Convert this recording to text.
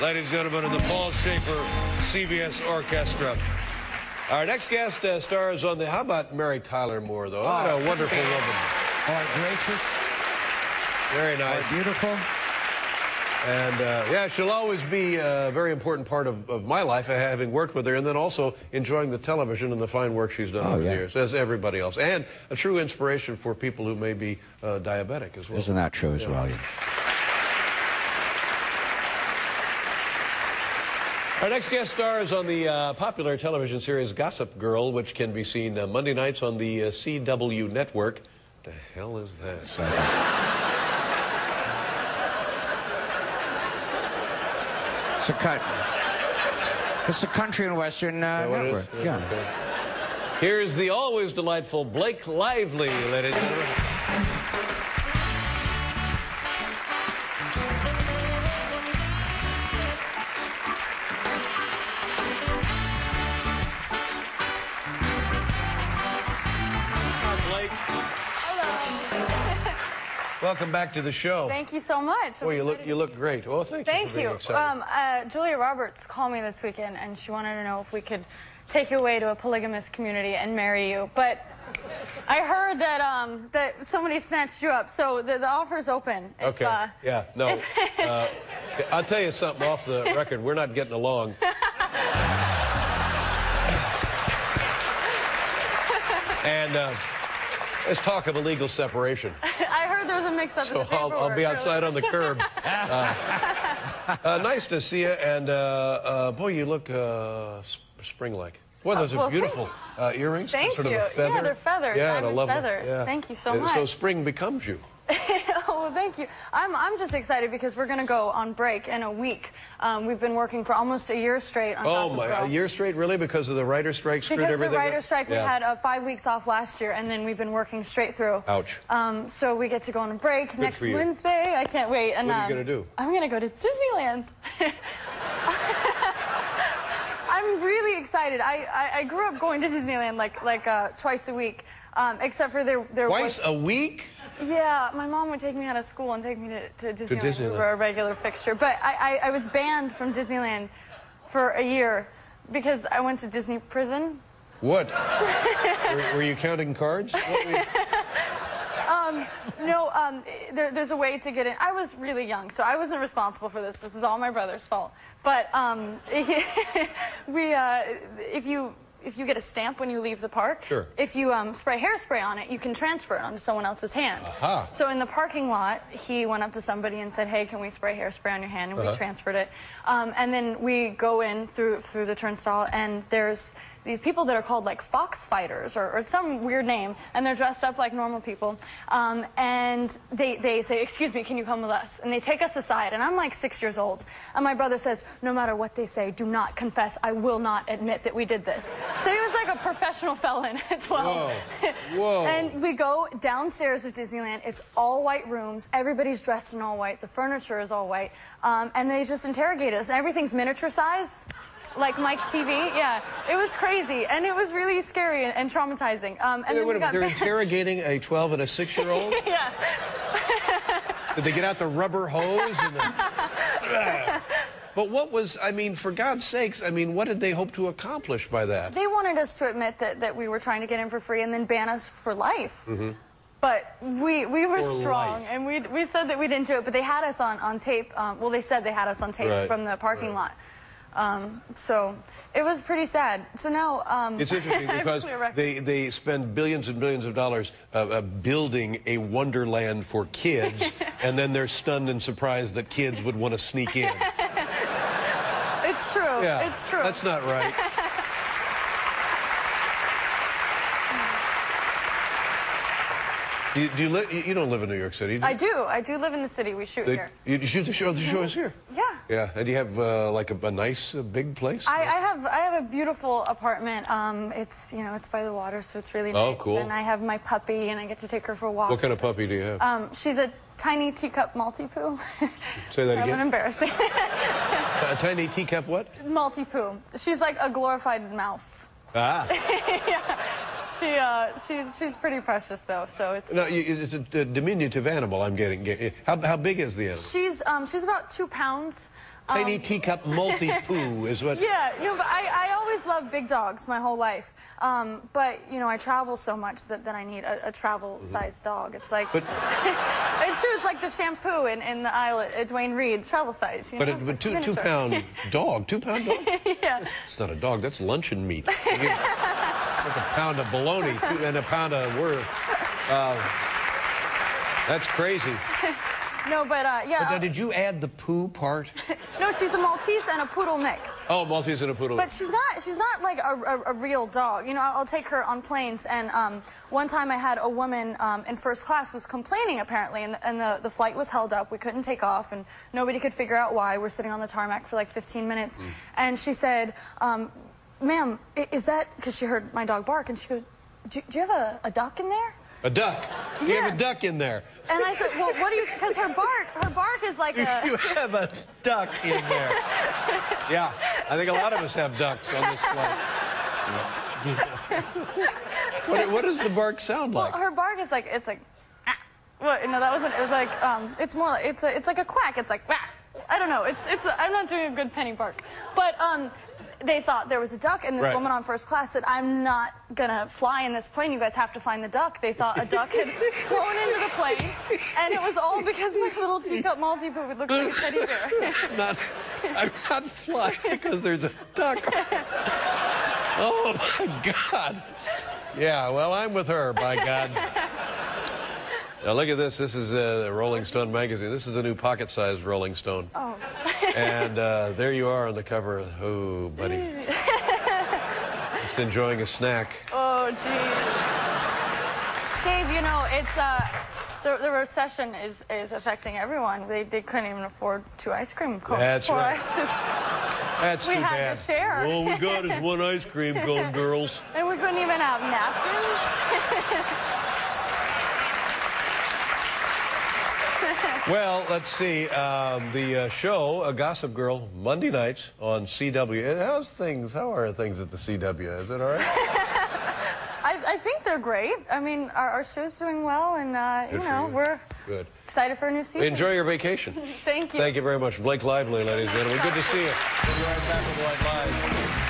ladies and gentlemen, in the Paul Schaefer CBS Orchestra. Our next guest stars on the... How about Mary Tyler Moore, though? What a wonderful woman. All gracious. Very nice. Beautiful. And, yeah, she'll always be a very important part of my life, having worked with her, and then also enjoying the television and the fine work she's done over the years, as everybody else. And a true inspiration for people who may be diabetic as well. Isn't that true as well? Yeah. Our next guest stars on the popular television series Gossip Girl, which can be seen Monday nights on the CW network. What the hell is that? It's a country and western network. Yeah. Okay. Here's the always delightful Blake Lively, ladies and gentlemen. Welcome back to the show. Thank you so much. Well, you look great. Oh, thank you. Julia Roberts called me this weekend, and she wanted to know if we could take you away to a polygamous community and marry you. But I heard that that somebody snatched you up, so the offer's open. Okay. Yeah. No. I'll tell you something off the record. We're not getting along. And let's talk of a legal separation. I heard there was a mix-up in the paperwork. I'll be outside on the curb. Nice to see you, and boy, you look spring-like. Boy, those are beautiful earrings. Thank sort you. Of a feather. Yeah, they're feathers. Yeah, diamond and I love feathers. them. Yeah. Thank you so much. So spring becomes you. Oh, well, thank you. I'm just excited because we're going to go on break in a week. We've been working for almost a year straight on Gossip Girl. A year straight, really? Because of the writer's strike screwed everything up? Because the writer's strike, we had 5 weeks off last year, and then we've been working straight through. Ouch. So we get to go on a break next Wednesday. I can't wait. And, what are you going to do? I'm going to go to Disneyland. I'm really excited. I grew up going to Disneyland like twice a week, except for there Twice a week? Yeah, my mom would take me out of school and take me to Disneyland. We were a regular fixture. But I was banned from Disneyland for a year because I went to Disney prison. What? were you counting cards? No, there's a way to get in. I was really young, so I wasn't responsible for this. This is all my brother's fault. But if you get a stamp when you leave the park, if you spray hairspray on it, you can transfer it onto someone else's hand. So in the parking lot, he went up to somebody and said, hey, can we spray hairspray on your hand? And we transferred it. And then we go in through the turnstile, and there's these people that are called like fox fighters or some weird name, and they're dressed up like normal people. And they say, excuse me, can you come with us? And they take us aside, and I'm like 6 years old. And my brother says, no matter what they say, do not confess. I will not admit that we did this. So he was like a professional felon at 12. Whoa. Whoa. And we go downstairs of Disneyland. It's all white rooms. Everybody's dressed in all white. The furniture is all white. And they just interrogate us. And everything's miniature size, like Mike TV. Yeah, it was crazy. And it was really scary and traumatizing. And then we got they're interrogating a 12 and a 6-year-old? Yeah. Did they get out the rubber hose? But what was, I mean, for God's sakes, I mean, what did they hope to accomplish by that? They wanted us to admit that we were trying to get in for free and then ban us for life. But we were strong, and we said that we didn't do it, but they had us on tape. Well, they said they had us on tape from the parking lot. So it was pretty sad. So now... it's interesting because they spend billions and billions of dollars building a wonderland for kids, and then they're stunned and surprised that kids would want to sneak in. It's true. Yeah, it's true. That's not right. You don't live in New York City, do you? I do. I do live in the city. We shoot here. You shoot the show? The show is here? Yeah. Yeah. And do you have like a nice big place? I have a beautiful apartment. It's it's by the water, so it's really nice. Oh, cool. And I have my puppy, and I get to take her for walks. What kind of puppy do you have? She's a tiny teacup Maltipoo. Say that again. I'm embarrassing. A tiny teacup what? Maltipoo. She's like a glorified mouse. Ah. Yeah. She's pretty precious though, so it's. No, it's a diminutive animal. I'm getting. How big is the animal? She's about 2 pounds. Tiny teacup multi-poo is what... Yeah, no, but I always loved big dogs my whole life. But, you know, I travel so much that I need a travel-sized dog. It's like... But, it's true, it's like the shampoo in the aisle at Dwayne Reed, travel-size, you know? But a two-pound dog? 2-pound dog? Yeah. It's not a dog, that's luncheon meat. Like a pound of bologna and a pound of that's crazy. No, but, yeah. But did you add the poo part? No, she's a Maltese and a poodle mix. Oh, Maltese and a poodle mix. But she's not like a real dog. You know, I'll take her on planes, and one time I had a woman in first class was complaining, apparently, and the flight was held up. We couldn't take off, and nobody could figure out why. We're sitting on the tarmac for like 15 minutes. And she said, ma'am, is that, because she heard my dog bark, and she goes, do you have a duck in there? A duck? Yeah. You have a duck in there. And I said, well, what do you, because her bark is like a... You have a duck in there. Yeah, I think a lot of us have ducks on this flight. What does the bark sound like? Well, her bark is like, it's like, ah. Well, no, that wasn't, it was like, it's more like, it's like a quack. It's like, ah. I don't know, I'm not doing a good penny bark. But, they thought there was a duck, and this woman on first class said, I'm not gonna fly in this plane, you guys have to find the duck. They thought a duck had flown into the plane, and it was all because my little teacup multi-poo would look like a teddy bear. I'm not flying because there's a duck. Oh my God. Yeah, well, I'm with her, by God. Now look at this. This is Rolling Stone magazine. This is the new pocket-sized Rolling Stone. Oh. And there you are on the cover. Oh, buddy. Just enjoying a snack. Oh, jeez. Dave, you know, it's the recession is affecting everyone. They couldn't even afford 2 ice cream cones for us. That's too bad. We had to share. All we got is 1 ice cream cone, girls. And we couldn't even have napkins. Well, let's see. The show, Gossip Girl, Monday nights on CW. How are things at the CW? Is it all right? I think they're great. I mean, our show's doing well, and, you know, we're excited for a new season. Enjoy your vacation. Thank you. Thank you very much. Blake Lively, ladies and gentlemen. Good to see you. We'll be right back with White Live.